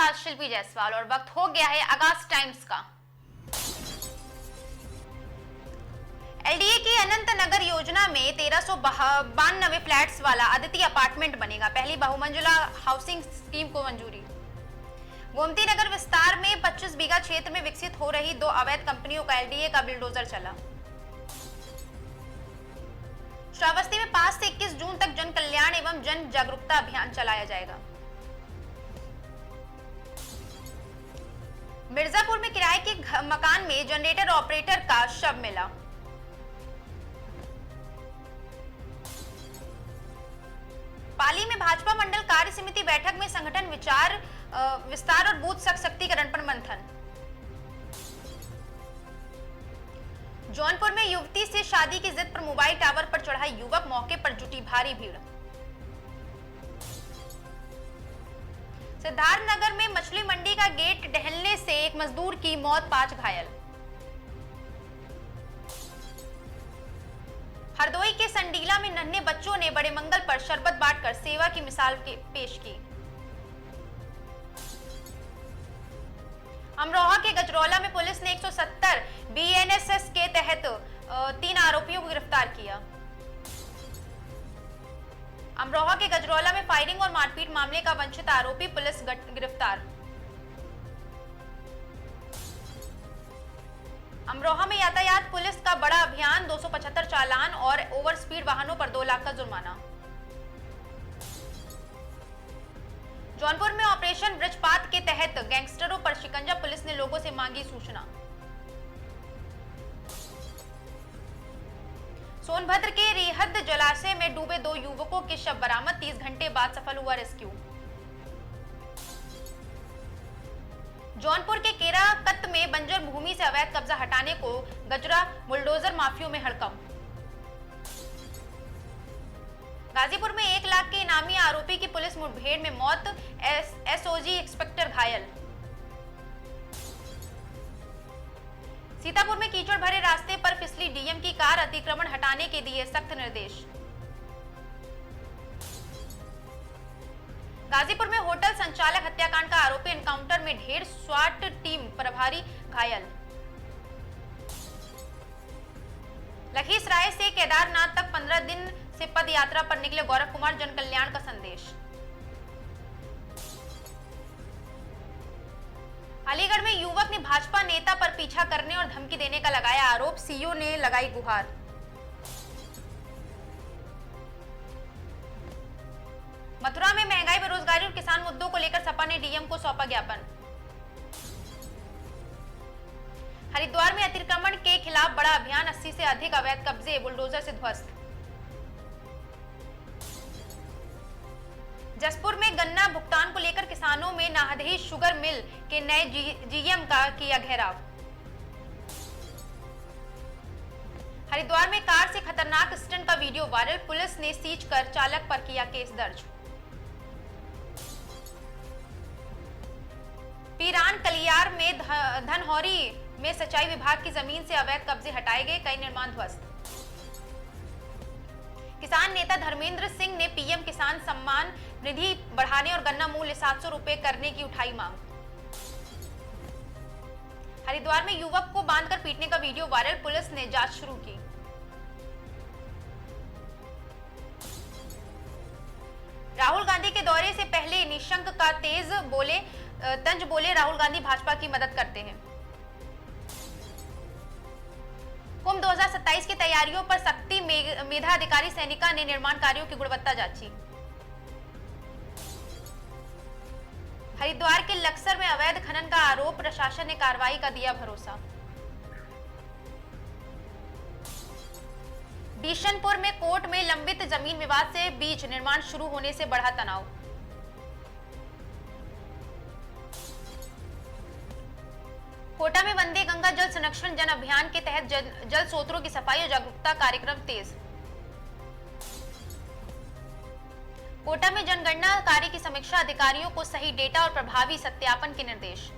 धन्यवाद शिल्पी जायसवाल। और वक्त हो गया है आगाज टाइम्स का। एलडीए की अनंत नगर योजना में 1392 फ्लैट्स वाला अदिति अपार्टमेंट बनेगा। पहली बहुमंजिला हाउसिंग स्कीम को मंजूरी। गोमती नगर विस्तार में 25 बीघा क्षेत्र में विकसित हो रही 2 अवैध कंपनियों का एलडीए का बिल्डोजर चला। श्रावस्ती में 5 से 21 जून तक जन कल्याण एवं जन जागरूकता अभियान चलाया जाएगा। मिर्जापुर में किराए के मकान में जनरेटर ऑपरेटर का शव मिला। पाली में भाजपा मंडल कार्य समिति बैठक में संगठन विस्तार और बूथ सशक्तिकरण पर मंथन। जौनपुर में युवती से शादी की जिद पर मोबाइल टावर पर चढ़ा युवक, मौके पर जुटी भारी भीड़। सिद्धार्थनगर में मछली मंडी का गेट ढहलने से एक मजदूर की मौत, 5 घायल। हरदोई के संडीला में नन्हे बच्चों ने बड़े मंगल पर शरबत बांटकर सेवा की मिसाल पेश की। अमरोहा के गजरौला में पुलिस ने 170 बीएनएसएस के तहत 3 आरोपियों को गिरफ्तार किया। अमरोहा के गजरौला में फायरिंग और मारपीट मामले का वंचित आरोपी पुलिस गिरफ्तार। अमरोहा में यातायात पुलिस का बड़ा अभियान, 275 चालान और ओवर स्पीड वाहनों पर 2 लाख का जुर्माना। जौनपुर में ऑपरेशन वृक्षपात के तहत गैंगस्टरों पर शिकंजा, पुलिस ने लोगों से मांगी सूचना। सोनभद्र के रेहद जलाशय में डूबे 2 युवकों के शव बरामद, 30 घंटे बाद सफल हुआ रेस्क्यू। जौनपुर के केराकत में बंजर भूमि से अवैध कब्जा हटाने को गजरा बुलडोजर माफियों में हड़कंप। गाजीपुर में 1 लाख के इनामी आरोपी की पुलिस मुठभेड़ में मौत, एसओजी इंस्पेक्टर घायल। सीतापुर में कीचड़ भरे रास्ते पर फिसली डीएम की कार, अतिक्रमण हटाने के दिए सख्त निर्देश। गाजीपुर में होटल संचालक हत्याकांड का आरोपी एनकाउंटर में ढेर, स्वाट टीम प्रभारी घायल। लखीसराय से केदारनाथ तक 15 दिन से पद यात्रा पर निकले गौरव कुमार, जन कल्याण का संदेश। अलीगढ़ में युवक ने भाजपा नेता पर पीछा करने और धमकी देने का लगाया आरोप, सीओ ने लगाई गुहार। मथुरा में महंगाई, बेरोजगारी और किसान मुद्दों को लेकर सपा ने डीएम को सौंपा ज्ञापन। हरिद्वार में अतिक्रमण के खिलाफ बड़ा अभियान, 80 से अधिक अवैध कब्जे बुलडोजर से ध्वस्त। जसपुर में गन्ना भुगतान को लेकर किसानों में नाहदही, शुगर मिल के नए जीएम का किया घेराव। हरिद्वार में कार से खतरनाक स्टंट का वीडियो वायरल, पुलिस ने सीज कर चालक पर किया केस दर्ज। पीरान कलियार में धनहौरी में सिंचाई विभाग की जमीन से अवैध कब्जे हटाए गए, कई निर्माण ध्वस्त। किसान नेता धर्मेंद्र सिंह ने पीएम किसान सम्मान निधि बढ़ाने और गन्ना मूल्य 700 रुपए करने की उठाई मांग। हरिद्वार में युवक को बांधकर पीटने का वीडियो वायरल, पुलिस ने जांच शुरू की। राहुल गांधी के दौरे से पहले निशंक का तंज बोले राहुल गांधी भाजपा की मदद करते हैं। कुंभ 2027 की तैयारियों पर सख्ती, मेधा अधिकारी सैनिका ने निर्माण कार्यों की गुणवत्ता जांची। हरिद्वार के लक्सर में अवैध खनन का आरोप, प्रशासन ने कार्रवाई का दिया भरोसा। बिशनपुर में कोर्ट में लंबित जमीन विवाद से बीच निर्माण शुरू होने से बढ़ा तनाव। कोटा में वंदे गंगा जल संरक्षण जन अभियान के तहत जल स्रोतों की सफाई और जागरूकता कार्यक्रम तेज। कोटा में जनगणना कार्य की समीक्षा, अधिकारियों को सही डेटा और प्रभावी सत्यापन के निर्देश।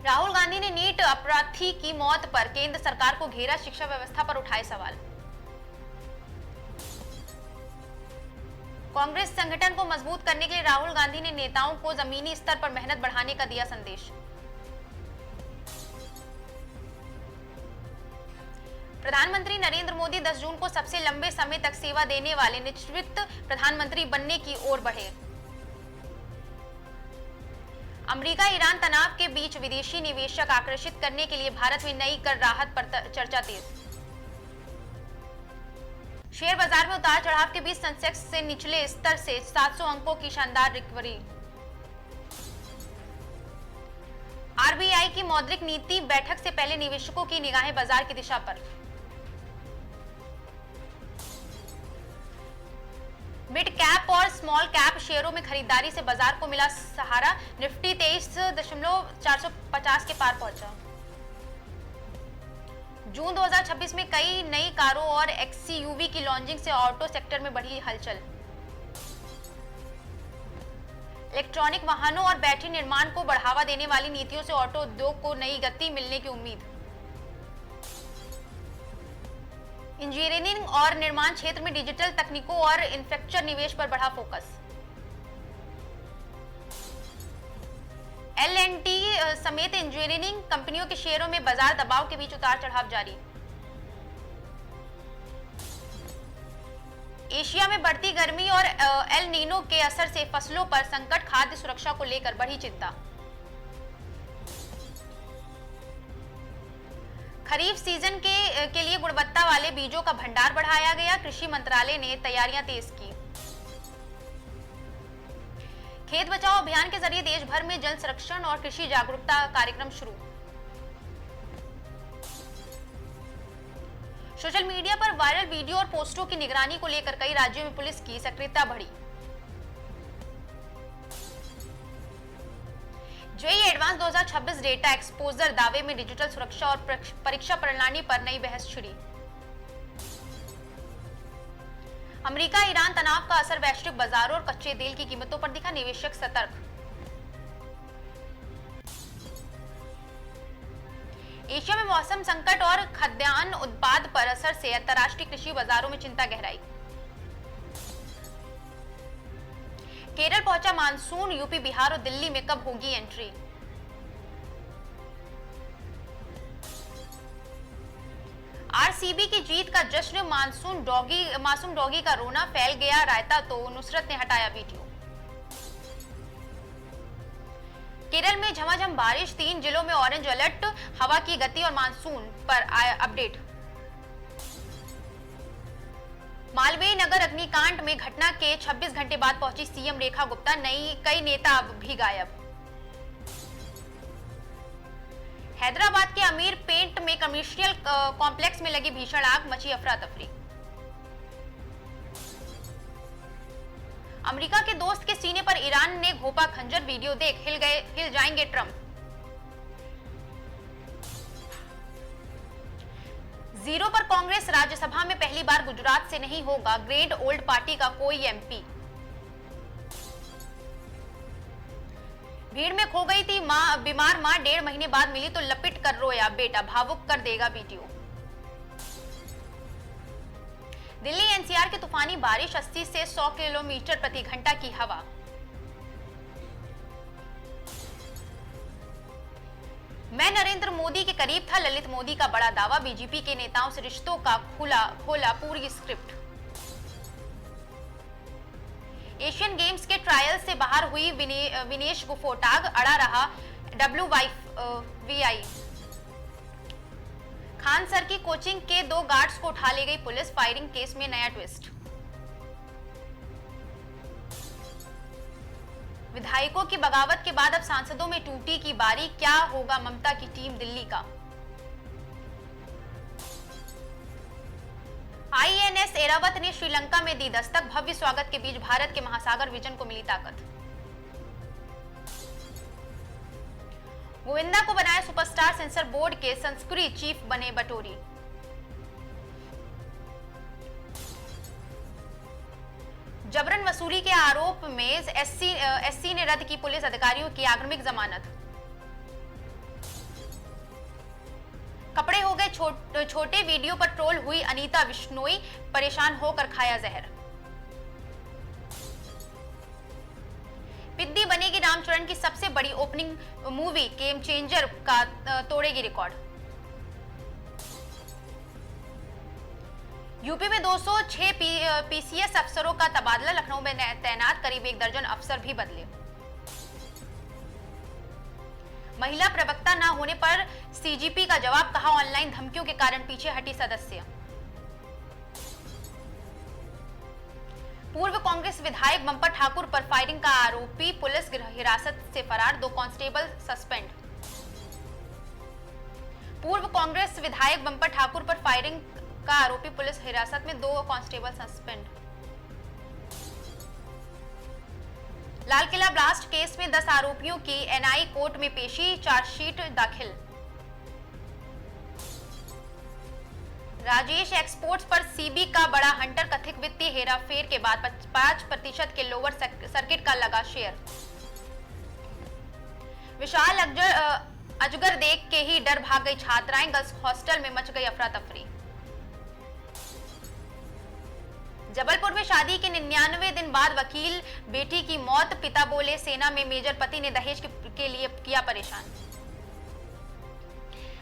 राहुल गांधी ने नीट अपराधी की मौत पर केंद्र सरकार को घेरा, शिक्षा व्यवस्था पर उठाए सवाल। कांग्रेस संगठन को मजबूत करने के लिए राहुल गांधी ने नेताओं को जमीनी स्तर पर मेहनत बढ़ाने का दिया संदेश। प्रधानमंत्री नरेंद्र मोदी 10 जून को सबसे लंबे समय तक सेवा देने वाले निश्चित प्रधानमंत्री बनने की ओर बढ़े। अमेरिका ईरान तनाव के बीच विदेशी निवेशक आकर्षित करने के लिए भारत में नई कर राहत पर चर्चा तेज। शेयर बाजार में उतार चढ़ाव के बीच सेंसेक्स से निचले स्तर से 700 अंकों की शानदार रिकवरी। आरबीआई की मौद्रिक नीति बैठक से पहले निवेशकों की निगाहें बाजार की दिशा पर। मिड कैप और स्मॉल कैप शेयरों में खरीदारी से बाजार को मिला सहारा। निफ्टी 23.450 के पार पहुंचा। जून 2026 में कई नई कारों और एक्सयूवी की लॉन्चिंग से ऑटो सेक्टर में बढ़ी हलचल। इलेक्ट्रॉनिक वाहनों और बैटरी निर्माण को बढ़ावा देने वाली नीतियों से ऑटो उद्योग को नई गति मिलने की उम्मीद। इंजीनियरिंग और निर्माण क्षेत्र में डिजिटल तकनीकों और इंफ्रास्ट्रक्चर निवेश पर बढ़ा फोकस। L&T समेत इंजीनियरिंग कंपनियों के शेयरों में बाजार दबाव के बीच उतार चढ़ाव जारी। एशिया में बढ़ती गर्मी और एल नीनो के असर से फसलों पर संकट, खाद्य सुरक्षा को लेकर बढ़ी चिंता। खरीफ सीजन के लिए गुणवत्ता वाले बीजों का भंडार बढ़ाया गया। कृषि मंत्रालय ने तैयारियां तेज की। खेत बचाओ अभियान के जरिए देश भर में जल संरक्षण और कृषि जागरूकता कार्यक्रम शुरू। सोशल मीडिया पर वायरल वीडियो और पोस्टरों की निगरानी को लेकर कई राज्यों में पुलिस की सक्रियता बढ़ी। जेईई एडवांस 2026 डेटा एक्सपोजर दावे में डिजिटल सुरक्षा और परीक्षा प्रणाली पर नई बहस छिड़ी। अमेरिका ईरान तनाव का असर वैश्विक बाजारों और कच्चे तेल की कीमतों पर दिखा, निवेशक सतर्क। एशिया में मौसम संकट और खाद्यान्न उत्पाद पर असर से अंतर्राष्ट्रीय कृषि बाजारों में चिंता गहराई। केरल पहुंचा मानसून, यूपी, बिहार और दिल्ली में कब होगी एंट्री। आरसीबी की जीत का जश्न, मासूम डॉगी का रोना, फैल गया रायता तो नुसरत ने हटाया वीडियो। केरल में झमाझम बारिश, 3 जिलों में ऑरेंज अलर्ट, हवा की गति और मानसून पर अपडेट। मालवीय नगर अग्निकांड में घटना के 26 घंटे बाद पहुंची सीएम रेखा गुप्ता, कई नेता भी गायब। हैदराबाद के अमीर पेंट में कमर्शियल कॉम्प्लेक्स में लगी भीषण आग, मची अफरा तफरी। अमेरिका के दोस्त के सीने पर ईरान ने घोंपा खंजर, वीडियो देख हिल जाएंगे ट्रंप। जीरो पर कांग्रेस, राज्यसभा में पहली बार गुजरात से नहीं होगा ग्रेट ओल्ड पार्टी का कोई एमपी। भीड़ में खो गई थी बीमार मां, 1.5 महीने बाद मिली तो लपेट कर रोया बेटा, भावुक कर देगा वीडियो। दिल्ली एनसीआर की तूफानी बारिश, 80 से 100 किलोमीटर प्रति घंटा की हवा। मैं नरेंद्र मोदी के करीब था, ललित मोदी का बड़ा दावा, बीजेपी के नेताओं से रिश्तों का खोला पूरी स्क्रिप्ट। एशियन गेम्स के ट्रायल से बाहर हुई विनेश गुफोटाग, अड़ा रहा WYVI। खान सर की कोचिंग के 2 गार्ड्स को उठा ले गई पुलिस, फायरिंग केस में नया ट्विस्ट। विधायकों की बगावत के बाद अब सांसदों में टूटी की बारी, क्या होगा ममता की टीम दिल्ली का। आईएनएस ऐरावत ने श्रीलंका में दी दस्तक, भव्य स्वागत के बीच भारत के महासागर विजन को मिली ताकत। गोविंदा को बनाया सुपरस्टार, सेंसर बोर्ड के संस्कृति चीफ बने बटोरी। जबरन वसूली के आरोप में एससी ने रद्द की पुलिस अधिकारियों की आगमनिक जमानत। कपड़े हो गए छोटे, वीडियो पर ट्रोल हुई अनीता बिश्नोई, परेशान होकर खाया जहर। गोमती बनेगी रामचरण की सबसे बड़ी ओपनिंग मूवी, गेम चेंजर का तोड़ेगी रिकॉर्ड। यूपी में 206 पीसीएस अफसरों का तबादला, लखनऊ में तैनात करीब 1 दर्जन अफसर भी बदले। महिला प्रवक्ता न होने पर सीजीपी का जवाब, कहा ऑनलाइन धमकियों के कारण पीछे हटी सदस्य। पूर्व कांग्रेस विधायक बम्पर ठाकुर पर फायरिंग का आरोपी पुलिस हिरासत से फरार, 2 कांस्टेबल सस्पेंड। पूर्व कांग्रेस विधायक बम्पर ठाकुर पर फायरिंग का आरोपी पुलिस हिरासत में, 2 constable suspend. Lal Qila blast case में 10 आरोपियों की एनआई कोर्ट में पेशी, चार्जशीट दाखिल। राजेश एक्सपोर्ट्स पर सीबी का बड़ा हंटर, कथित वित्तीय हेराफेर के बाद 5% के लोअर सर्किट का लगा शेयर। विशाल अजगर देख के ही डर भाग गई छात्राएं, गर्ल्स हॉस्टल में मच गई अफरा तफरी। जबलपुर में शादी के 99 दिन बाद वकील बेटी की मौत, पिता बोले सेना में मेजर, पति ने दहेज के लिए किया परेशान।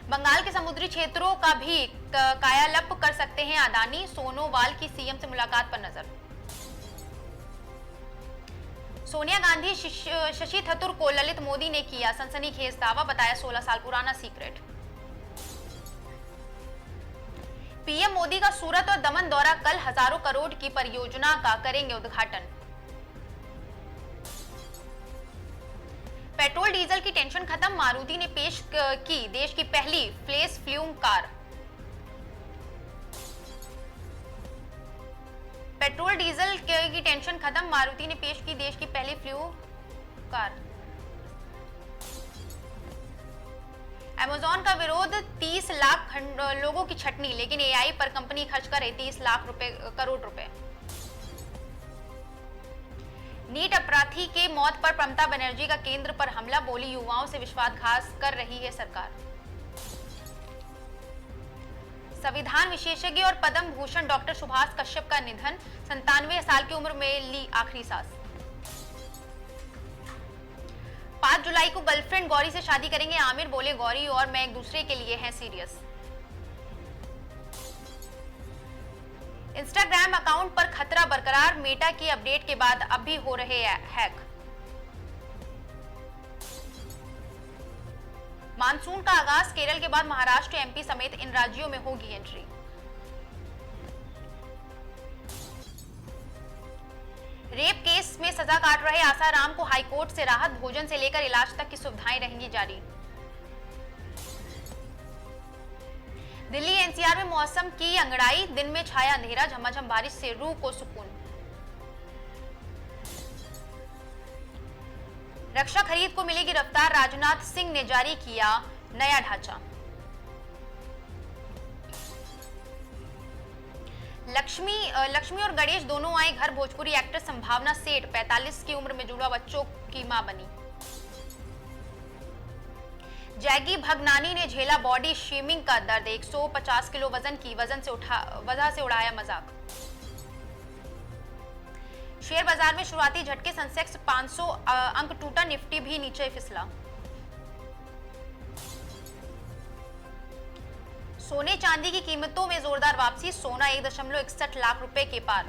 बंगाल के समुद्री क्षेत्रों का भी कायालप कर सकते हैं अदानी, सोनोवाल की सीएम से मुलाकात पर नजर। सोनिया गांधी शशि थरूर को ललित मोदी ने किया सनसनीखेज दावा, बताया 16 साल पुराना सीक्रेट। पीएम मोदी का सूरत और दमन दौरा, कल हजारों करोड़ की परियोजना का करेंगे उद्घाटन। पेट्रोल डीजल की टेंशन खत्म, मारुति ने पेश की देश की पहली flex fuel car. Petrol diesel की टेंशन खत्म, मारुति ने पेश की देश की पहली फ्लू कार। अमेज़न का विरोध, 30 लाख लोगों की छटनी, लेकिन एआई पर कंपनी खर्च करे 30 लाख करोड़ रुपए। नीट अपराधी के मौत पर ममता बनर्जी का केंद्र पर हमला, बोली युवाओं से विश्वासघात कर रही है सरकार। संविधान विशेषज्ञ और पद्म भूषण डॉक्टर सुभाष कश्यप का निधन, 97 साल की उम्र में ली आखिरी सांस। 5 जुलाई को गर्लफ्रेंड गौरी से शादी करेंगे आमिर, बोले गौरी और मैं एक दूसरे के लिए हैं सीरियस। इंस्टाग्राम अकाउंट पर खतरा बरकरार, मेटा की अपडेट के बाद अब भी हो रहे हैक। मानसून का आगाज, केरल के बाद महाराष्ट्र, एमपी समेत इन राज्यों में होगी एंट्री। रेप केस में सजा काट रहे आसाराम को हाईकोर्ट से राहत, भोजन से लेकर इलाज तक की सुविधाएं रहेंगी जारी। दिल्ली एनसीआर में मौसम की अंगड़ाई, दिन में छाया अंधेरा, झमाझम बारिश से रूह को सुकून। रक्षा खरीद को मिलेगी रफ्तार, राजनाथ सिंह ने जारी किया नया ढांचा। लक्ष्मी और गणेश दोनों आए घर, भोजपुरी एक्ट्रेस संभावना सेठ 45 की उम्र में जुड़वा बच्चों की मां बनी। जैगी भगनानी ने झेला बॉडी शेमिंग का दर्द, 150 किलो वजन से उड़ाया मजाक। शेयर बाजार में शुरुआती झटके, सेंसेक्स 500 अंक टूटा, निफ्टी भी नीचे फिसला। सोने चांदी की कीमतों में जोरदार वापसी, सोना 1.61 लाख रुपए के पार।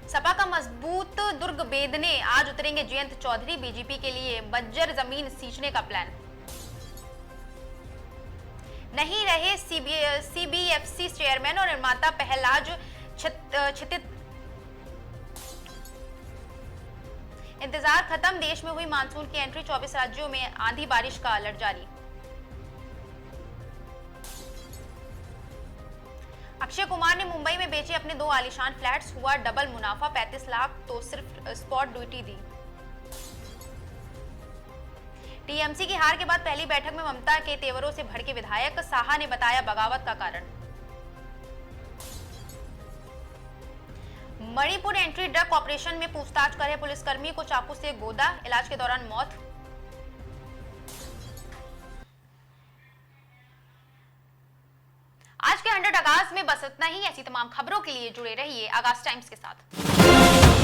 सपा का मजबूत दुर्ग बेदने, आज उतरेंगे जयंत चौधरी, बीजेपी के लिए बंजर जमीन सींचने का प्लान। नहीं रहे सीबीएफसी चेयरमैन और निर्माता पहलाज छितित, इंतजार खत्म, देश में हुई मानसून की एंट्री, 24 राज्यों में आंधी बारिश का अलर्ट जारी। अक्षय कुमार ने मुंबई में बेचे अपने 2 आलीशान फ्लैट्स, हुआ डबल मुनाफा, 35 लाख तो सिर्फ स्पॉट ड्यूटी दी। टीएमसी की हार के बाद पहली बैठक में ममता के तेवरों से भड़के विधायक, साहा ने बताया बगावत का कारण। मणिपुर एंट्री ड्रग ऑपरेशन में पूछताछ करे पुलिसकर्मी को चाकू से गोदा, इलाज के दौरान मौत। आज के 100 आगाज में बस इतना ही। ऐसी तमाम खबरों के लिए जुड़े रहिए आगाज टाइम्स के साथ। है।